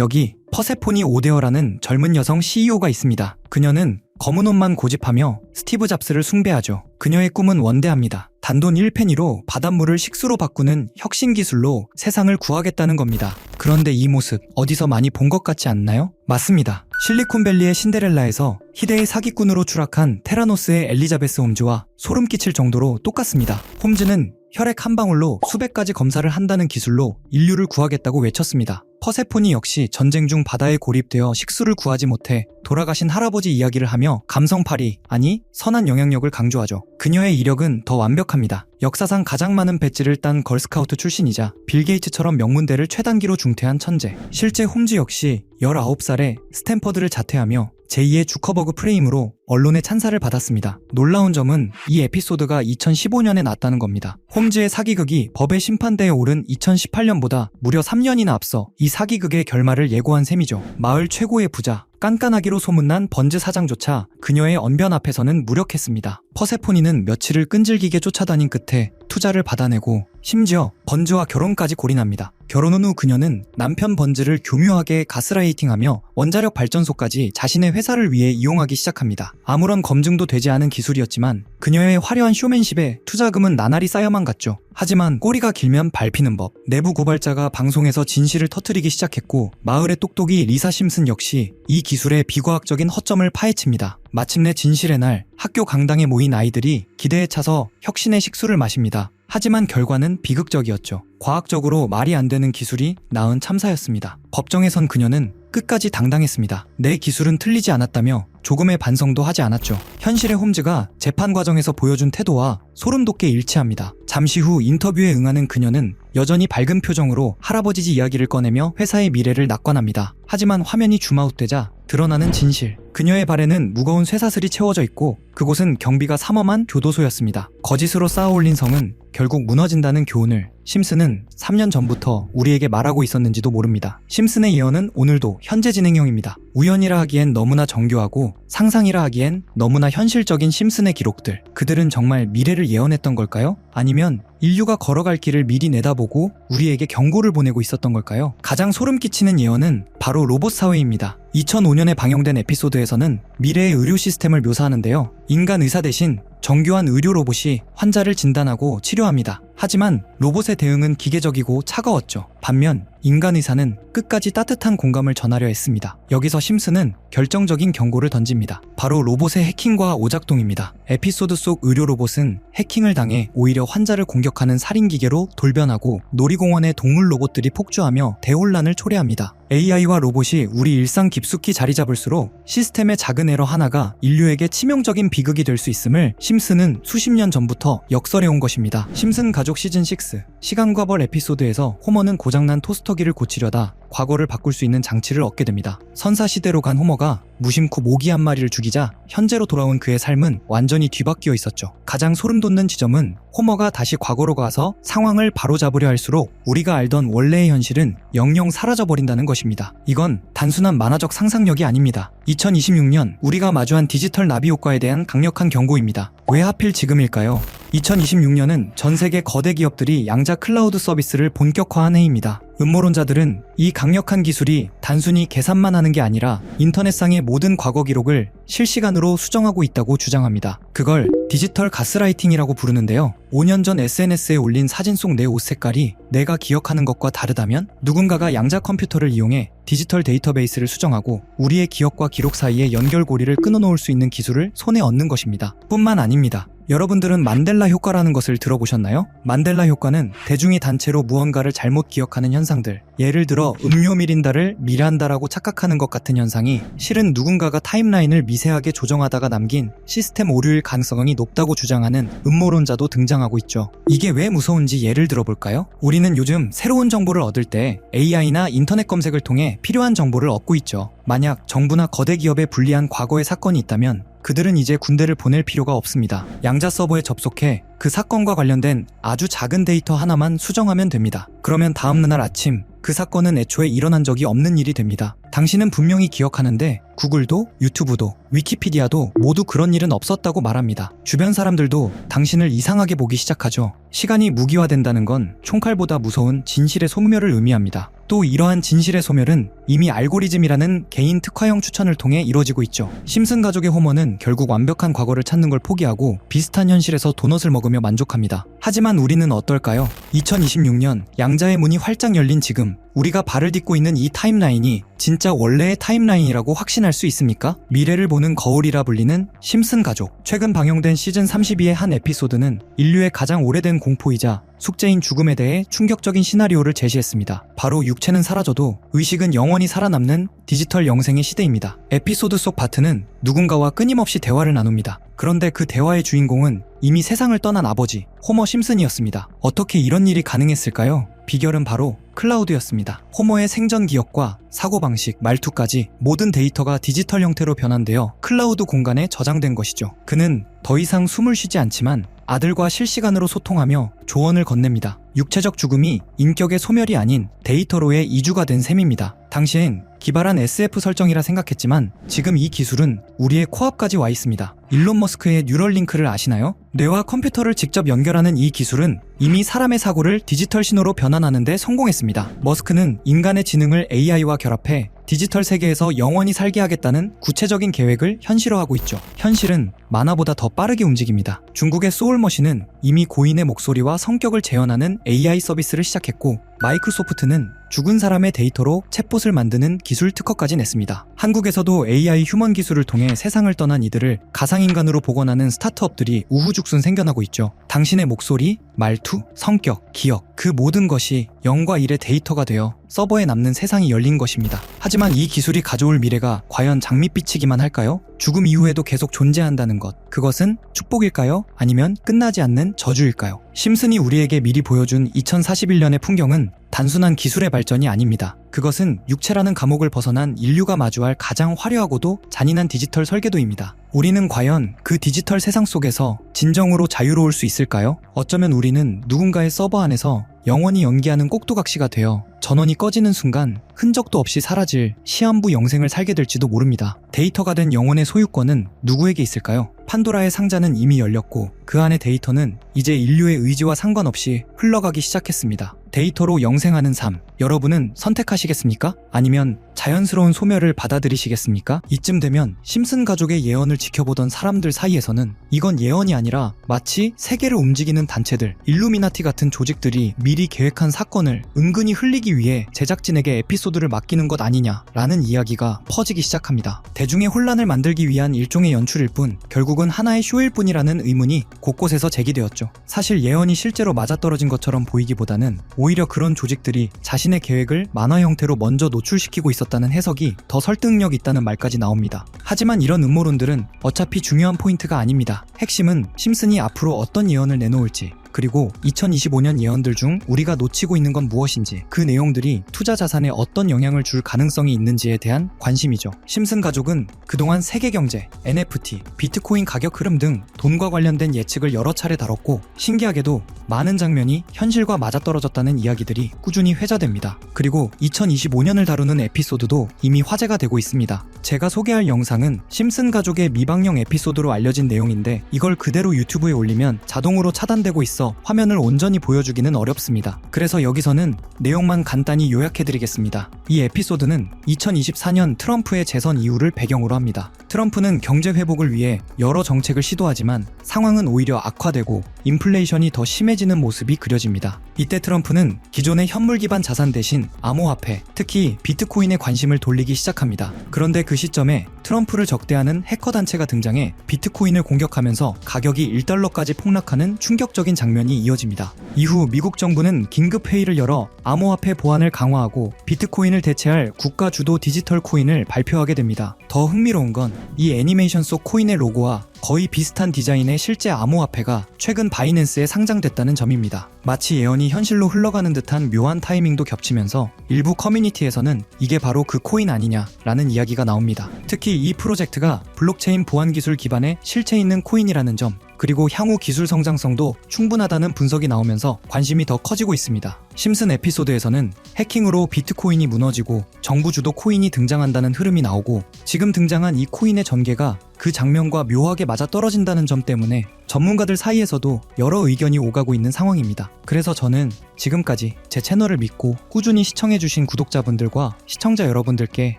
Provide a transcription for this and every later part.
여기 퍼세포니 오데어라는 젊은 여성 CEO가 있습니다. 그녀는 검은 옷만 고집하며 스티브 잡스를 숭배하죠. 그녀의 꿈은 원대합니다. 단돈 1페니로 바닷물을 식수로 바꾸는 혁신 기술로 세상을 구하겠다는 겁니다. 그런데 이 모습 어디서 많이 본 것 같지 않나요? 맞습니다. 실리콘밸리의 신데렐라에서 희대의 사기꾼으로 추락한 테라노스의 엘리자베스 홈즈와 소름 끼칠 정도로 똑같습니다. 홈즈는 혈액 한 방울로 수백 가지 검사를 한다는 기술로 인류를 구하겠다고 외쳤습니다. 퍼세포니 역시 전쟁 중 바다에 고립되어 식수를 구하지 못해 돌아가신 할아버지 이야기를 하며 감성팔이, 아니 선한 영향력을 강조하죠. 그녀의 이력은 더 완벽합니다. 역사상 가장 많은 배지를 딴 걸스카우트 출신이자 빌 게이츠처럼 명문대를 최단기로 중퇴한 천재. 실제 홈즈 역시 19살에 스탠퍼드를 자퇴하며 제2의 주커버그 프레임으로 언론의 찬사를 받았습니다. 놀라운 점은 이 에피소드가 2015년에 났다는 겁니다. 홈즈의 사기극이 법의 심판대에 오른 2018년보다 무려 3년이나 앞서 이 사기극의 결말을 예고한 셈이죠. 마을 최고의 부자, 깐깐하기로 소문난 번즈 사장조차 그녀의 언변 앞에서는 무력했습니다. 퍼세포니는 며칠을 끈질기게 쫓아다닌 끝에 투자를 받아내고 심지어 번즈와 결혼까지 골인합니다. 결혼 후 그녀는 남편 번즈를 교묘하게 가스라이팅하며 원자력 발전소까지 자신의 회사를 위해 이용하기 시작합니다. 아무런 검증도 되지 않은 기술이었지만 그녀의 화려한 쇼맨십에 투자금은 나날이 쌓여만 갔죠. 하지만 꼬리가 길면 밟히는 법. 내부 고발자가 방송에서 진실을 터뜨리기 시작했고 마을의 똑똑이 리사 심슨 역시 이 기술의 비과학적인 허점을 파헤칩니다. 마침내 진실의 날 학교 강당에 모인 아이들이 기대에 차서 혁신의 식수를 마십니다. 하지만 결과는 비극적이었죠. 과학적으로 말이 안 되는 기술이 낳은 참사였습니다. 법정에 선 그녀는 끝까지 당당했습니다. 내 기술은 틀리지 않았다며 조금의 반성도 하지 않았죠. 현실의 홈즈가 재판 과정에서 보여준 태도와 소름 돋게 일치합니다. 잠시 후 인터뷰에 응하는 그녀는 여전히 밝은 표정으로 할아버지 이야기를 꺼내며 회사의 미래를 낙관합니다. 하지만 화면이 줌아웃되자 드러나는 진실. 그녀의 발에는 무거운 쇠사슬이 채워져 있고 그곳은 경비가 삼엄한 교도소였습니다. 거짓으로 쌓아올린 성은 결국 무너진다는 교훈을 심슨은 3년 전부터 우리에게 말하고 있었는지도 모릅니다. 심슨의 예언은 오늘도 현재 진행형입니다. 우연이라 하기엔 너무나 정교하고 상상이라 하기엔 너무나 현실적인 심슨의 기록들. 그들은 정말 미래를 예언했던 걸까요? 아니면 인류가 걸어갈 길을 미리 내다보고 우리에게 경고를 보내고 있었던 걸까요? 가장 소름 끼치는 예언은 바로 로봇 사회입니다. 2005년에 방영된 에피소드에서는 미래의 의료 시스템을 묘사하는데요. 인간 의사 대신 정교한 의료 로봇이 환자를 진단하고 치료합니다. 하지만 로봇의 대응은 기계적이고 차가웠죠. 반면 인간 의사는 끝까지 따뜻한 공감을 전하려 했습니다. 여기서 심슨은 결정적인 경고를 던집니다. 바로 로봇의 해킹과 오작동입니다. 에피소드 속 의료 로봇은 해킹을 당해 오히려 환자를 공격하는 살인기계로 돌변하고 놀이공원의 동물 로봇들이 폭주하며 대혼란을 초래합니다. AI와 로봇이 우리 일상 깊숙이 자리 잡을수록 시스템의 작은 에러 하나가 인류에게 치명적인 비극이 될 수 있음을 심슨은 수십 년 전부터 역설해온 것입니다. 심슨 가족 시즌6 시간과 벌 에피소드에서 호머는 고장난 토스터기를 고치려다 과거를 바꿀 수 있는 장치를 얻게 됩니다. 선사시대로 간 호머가 무심코 모기 한 마리를 죽이자 현재로 돌아온 그의 삶은 완전히 뒤바뀌어 있었죠. 가장 소름 돋는 지점은 호머가 다시 과거로 가서 상황을 바로잡으려 할수록 우리가 알던 원래의 현실은 영영 사라져버린다는 것입니다. 이건 단순한 만화적 상상력이 아닙니다. 2026년 우리가 마주한 디지털 나비 효과에 대한 강력한 경고입니다. 왜 하필 지금일까요? 2026년은 전 세계 거대 기업들이 양자 클라우드 서비스를 본격화한 해입니다. 음모론자들은 이 강력한 기술이 단순히 계산만 하는 게 아니라 인터넷상의 모든 과거 기록을 실시간으로 수정하고 있다고 주장합니다. 그걸 디지털 가스라이팅이라고 부르는데요. 5년 전 SNS에 올린 사진 속 내 옷 색깔이 내가 기억하는 것과 다르다면 누군가가 양자 컴퓨터를 이용해 디지털 데이터베이스를 수정하고 우리의 기억과 기록 사이에 연결고리를 끊어놓을 수 있는 기술을 손에 얻는 것입니다. 뿐만 아닙니다. 여러분들은 만델라 효과라는 것을 들어보셨나요? 만델라 효과는 대중이 단체로 무언가를 잘못 기억하는 현상들, 예를 들어 음료 미린다를 미란다라고 착각하는 것 같은 현상이 실은 누군가가 타임라인을 미세하게 조정하다가 남긴 시스템 오류일 가능성이 높다고 주장하는 음모론자도 등장하고 있죠. 이게 왜 무서운지 예를 들어볼까요? 우리는 요즘 새로운 정보를 얻을 때 AI나 인터넷 검색을 통해 필요한 정보를 얻고 있죠. 만약 정부나 거대 기업에 불리한 과거의 사건이 있다면 그들은 이제 군대를 보낼 필요가 없습니다. 양자 서버에 접속해 그 사건과 관련된 아주 작은 데이터 하나만 수정하면 됩니다. 그러면 다음날 아침 그 사건은 애초에 일어난 적이 없는 일이 됩니다. 당신은 분명히 기억하는데 구글도 유튜브도 위키피디아도 모두 그런 일은 없었다고 말합니다. 주변 사람들도 당신을 이상하게 보기 시작하죠. 시간이 무기화된다는 건 총칼보다 무서운 진실의 소멸을 의미합니다. 또 이러한 진실의 소멸은 이미 알고리즘이라는 개인 특화형 추천을 통해 이루어지고 있죠. 심슨 가족의 호머는 결국 완벽한 과거를 찾는 걸 포기하고 비슷한 현실에서 도넛을 먹으며 만족합니다. 하지만 우리는 어떨까요? 2026년 양자의 문이 활짝 열린 지금 우리가 발을 딛고 있는 이 타임라인이 진짜 원래의 타임라인이라고 확신할 수 있습니까? 미래를 보는 거울이라 불리는 심슨 가족. 최근 방영된 시즌 32의 한 에피소드는 인류의 가장 오래된 공포이자 숙제인 죽음에 대해 충격적인 시나리오를 제시했습니다. 바로 육체는 사라져도 의식은 영원히 살아남는 디지털 영생의 시대입니다. 에피소드 속 바트는 누군가와 끊임없이 대화를 나눕니다. 그런데 그 대화의 주인공은 이미 세상을 떠난 아버지 호머 심슨이었습니다. 어떻게 이런 일이 가능했을까요? 비결은 바로 클라우드였습니다. 호머의 생전 기억과 사고방식, 말투까지 모든 데이터가 디지털 형태로 변환되어 클라우드 공간에 저장된 것이죠. 그는 더 이상 숨을 쉬지 않지만 아들과 실시간으로 소통하며 조언을 건넵니다. 육체적 죽음이 인격의 소멸이 아닌 데이터로의 이주가 된 셈입니다. 당시엔 기발한 SF 설정이라 생각했지만 지금 이 기술은 우리의 코앞까지 와 있습니다. 일론 머스크의 뉴럴링크를 아시나요? 뇌와 컴퓨터를 직접 연결하는 이 기술은 이미 사람의 사고를 디지털 신호로 변환하는 데 성공했습니다. 머스크는 인간의 지능을 AI와 결합해 디지털 세계에서 영원히 살게 하겠다는 구체적인 계획을 현실화하고 있죠. 현실은 만화보다 더 빠르게 움직입니다. 중국의 소울머신은 이미 고인의 목소리와 성격을 재현하는 AI 서비스를 시작했고 마이크로소프트는 죽은 사람의 데이터로 챗봇을 만드는 기술 특허까지 냈습니다. 한국에서도 AI 휴먼 기술을 통해 세상을 떠난 이들을 가상인간으로 복원하는 스타트업들이 우후죽순 생겨나고 있죠. 당신의 목소리, 말투, 성격, 기억 그 모든 것이 0과 1의 데이터가 되어 서버에 남는 세상이 열린 것입니다. 하지만 이 기술이 가져올 미래가 과연 장밋빛이기만 할까요? 죽음 이후에도 계속 존재한다는 것, 그것은 축복일까요? 아니면 끝나지 않는 저주일까요? 심슨이 우리에게 미리 보여준 2041년의 풍경은 단순한 기술의 발전이 아닙니다. 그것은 육체라는 감옥을 벗어난 인류가 마주할 가장 화려하고도 잔인한 디지털 설계도입니다. 우리는 과연 그 디지털 세상 속에서 진정으로 자유로울 수 있을까요? 어쩌면 우리는 누군가의 서버 안에서 영원히 연기하는 꼭두각시가 되어 전원이 꺼지는 순간 흔적도 없이 사라질 시한부 영생을 살게 될지도 모릅니다. 데이터가 된 영혼의 소유권은 누구에게 있을까요? 판도라의 상자는 이미 열렸고 그 안의 데이터는 이제 인류의 의지와 상관없이 흘러가기 시작했습니다. 데이터로 영생하는 삶, 여러분은 선택하시겠습니까? 아니면 자연스러운 소멸을 받아들이시겠습니까? 이쯤 되면 심슨 가족의 예언을 지켜보던 사람들 사이에서는 이건 예언이 아니라 마치 세계를 움직이는 단체들, 일루미나티 같은 조직들이 미리 계획한 사건을 은근히 흘리기 위해 제작진에게 에피소드를 맡기는 것 아니냐라는 이야기가 퍼지기 시작합니다. 대중의 혼란을 만들기 위한 일종의 연출일 뿐 결국은 하나의 쇼일 뿐이라는 의문이 곳곳에서 제기되었죠. 사실 예언이 실제로 맞아떨어진 것처럼 보이기보다는 오히려 그런 조직들이 자신의 계획을 만화 형태로 먼저 노출시키고 있었다는 해석이 더 설득력 있다는 말까지 나옵니다. 하지만 이런 음모론들은 어차피 중요한 포인트가 아닙니다. 핵심은 심슨이 앞으로 어떤 예언을 내놓을지, 그리고 2025년 예언들 중 우리가 놓치고 있는 건 무엇인지, 그 내용들이 투자 자산에 어떤 영향을 줄 가능성이 있는지에 대한 관심이죠. 심슨 가족은 그동안 세계 경제, NFT, 비트코인 가격 흐름 등 돈과 관련된 예측을 여러 차례 다뤘고 신기하게도 많은 장면이 현실과 맞아떨어졌다는 이야기들이 꾸준히 회자됩니다. 그리고 2025년을 다루는 에피소드도 이미 화제가 되고 있습니다. 제가 소개할 영상은 심슨 가족의 미방영 에피소드로 알려진 내용인데 이걸 그대로 유튜브에 올리면 자동으로 차단되고 있어 화면을 온전히 보여주기는 어렵습니다. 그래서 여기서는 내용만 간단히 요약해드리겠습니다. 이 에피소드는 2024년 트럼프의 재선 이후를 배경으로 합니다. 트럼프는 경제 회복을 위해 여러 정책을 시도하지만 상황은 오히려 악화되고 인플레이션이 더 심해지는 모습이 그려집니다. 이때 트럼프는 기존의 현물 기반 자산 대신 암호화폐, 특히 비트코인에 관심을 돌리기 시작합니다. 그런데 그 시점에 트럼프를 적대하는 해커 단체가 등장해 비트코인을 공격하면서 가격이 1달러까지 폭락하는 충격적인 장면이 이어집니다. 이후 미국 정부는 긴급 회의를 열어 암호화폐 보안을 강화하고 비트코인을 대체할 국가 주도 디지털 코인을 발표하게 됩니다. 더 흥미로운 건 이 애니메이션 속 코인의 로고와 거의 비슷한 디자인의 실제 암호화폐가 최근 바이낸스에 상장됐다는 점입니다. 마치 예언이 현실로 흘러가는 듯한 묘한 타이밍도 겹치면서 일부 커뮤니티에서는 이게 바로 그 코인 아니냐라는 이야기가 나옵니다. 특히 이 프로젝트가 블록체인 보안 기술 기반의 실체 있는 코인이라는 점, 그리고 향후 기술 성장성도 충분하다는 분석이 나오면서 관심이 더 커지고 있습니다. 심슨 에피소드에서는 해킹으로 비트코인이 무너지고 정부 주도 코인이 등장한다는 흐름이 나오고 지금 등장한 이 코인의 전개가 그 장면과 묘하게 맞아떨어진다는 점 때문에 전문가들 사이에서도 여러 의견이 오가고 있는 상황입니다. 그래서 저는 지금까지 제 채널을 믿고 꾸준히 시청해주신 구독자분들과 시청자 여러분들께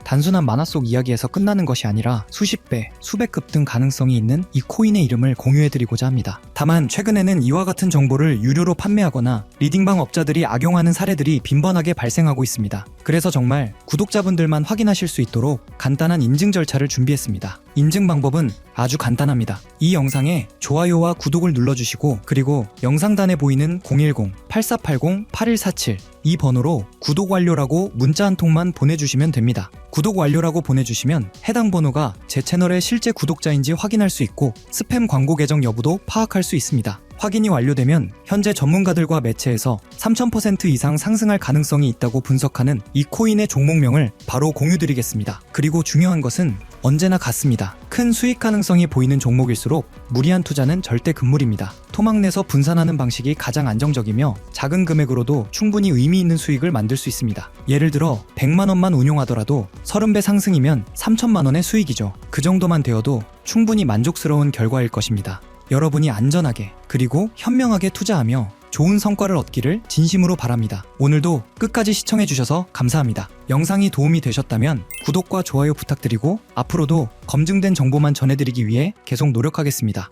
단순한 만화 속 이야기에서 끝나는 것이 아니라 수십 배, 수백 급 등 가능성이 있는 이 코인의 이름을 공유해드리고자 합니다. 다만 최근에는 이와 같은 정보를 유료로 판매하거나 리딩방 업자들이 악용하는 사례들이 빈번하게 발생하고 있습니다. 그래서 정말 구독자분들만 확인하실 수 있도록 간단한 인증 절차를 준비했습니다. 인증 방법은 아주 간단합니다. 이 영상에 좋아요와 구독을 눌러주시고 그리고 영상단에 보이는 010-8480-8147 이 번호로 구독 완료라고 문자 한 통만 보내주시면 됩니다. 구독 완료라고 보내주시면 해당 번호가 제 채널의 실제 구독자인지 확인할 수 있고 스팸 광고 계정 여부도 파악할 수 있습니다. 확인이 완료되면 현재 전문가들과 매체에서 3000% 이상 상승할 가능성이 있다고 분석하는 이 코인의 종목명을 바로 공유드리겠습니다. 그리고 중요한 것은 언제나 같습니다. 큰 수익 가능성이 보이는 종목일수록 무리한 투자는 절대 금물입니다. 토막 내서 분산하는 방식이 가장 안정적이며 작은 금액으로도 충분히 의미 있는 수익을 만들 수 있습니다. 예를 들어 100만 원만 운용하더라도 30배 상승이면 3천만 원의 수익이죠. 그 정도만 되어도 충분히 만족스러운 결과일 것입니다. 여러분이 안전하게 그리고 현명하게 투자하며 좋은 성과를 얻기를 진심으로 바랍니다. 오늘도 끝까지 시청해주셔서 감사합니다. 영상이 도움이 되셨다면 구독과 좋아요 부탁드리고 앞으로도 검증된 정보만 전해드리기 위해 계속 노력하겠습니다.